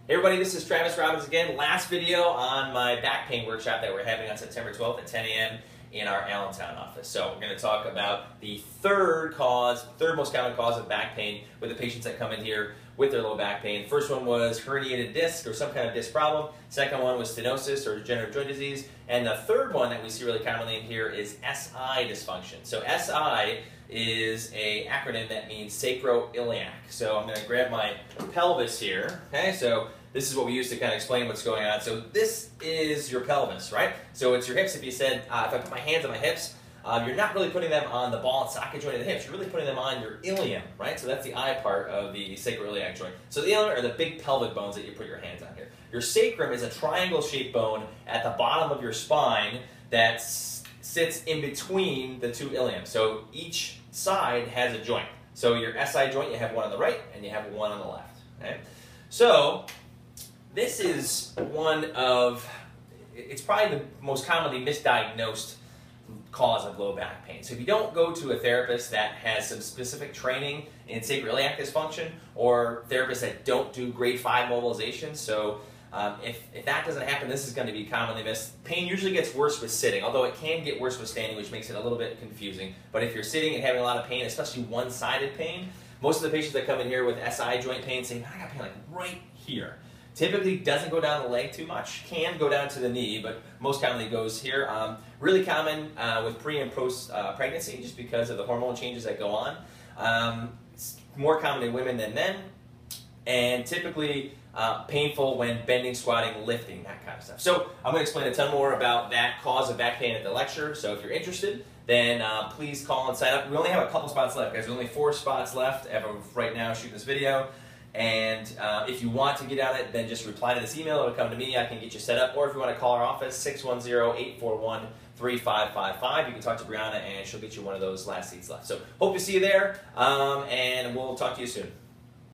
Hey everybody, this is Robbins again. Last video on my back pain workshop that we're having on September 12th at 10 a.m. in our Allentown office. So we're going to talk about the third most common cause of back pain with the patients that come in here with their low back pain. The first one was herniated disc or some kind of disc problem. Second one was stenosis or degenerative joint disease. And the third one that we see really commonly in here is SI dysfunction. So SI is an acronym that means sacroiliac. So I'm going to grab my pelvis here. Okay, so this is what we use to kind of explain what's going on. So this is your pelvis, right? So it's your hips. If you said, if I put my hands on my hips, you're not really putting them on the ball and socket joint of the hips. You're really putting them on your ilium, right? So that's the I part of the sacroiliac joint. So the ilium are the big pelvic bones that you put your hands on here. Your sacrum is a triangle-shaped bone at the bottom of your spine that sits in between the two iliums. So each side has a joint. So your SI joint, you have one on the right and you have one on the left. Okay? So this is it's probably the most commonly misdiagnosed cause of low back pain. So if you don't go to a therapist that has some specific training in sacroiliac dysfunction or therapists that don't do grade 5 mobilization, so if that doesn't happen, this is going to be commonly missed. Pain usually gets worse with sitting, although it can get worse with standing, which makes it a little bit confusing. But if you're sitting and having a lot of pain, especially one-sided pain, most of the patients that come in here with SI joint pain say, I got pain like right here. Typically doesn't go down the leg too much, can go down to the knee, but most commonly goes here. Really common with pre and post pregnancy just because of the hormone changes that go on. It's more common in women than men, and typically painful when bending, squatting, lifting, that kind of stuff. So I'm going to explain a ton more about that cause of back pain at the lecture, so if you're interested, then please call and sign up. We only have a couple spots left, guys. There's only 4 spots left as of right now shooting this video. And if you want to get on it, then just reply to this email. It'll come to me. I can get you set up. Or if you want to call our office, 610-841-3555. You can talk to Brianna, and she'll get you one of those last seats left. So hope to see you there, and we'll talk to you soon.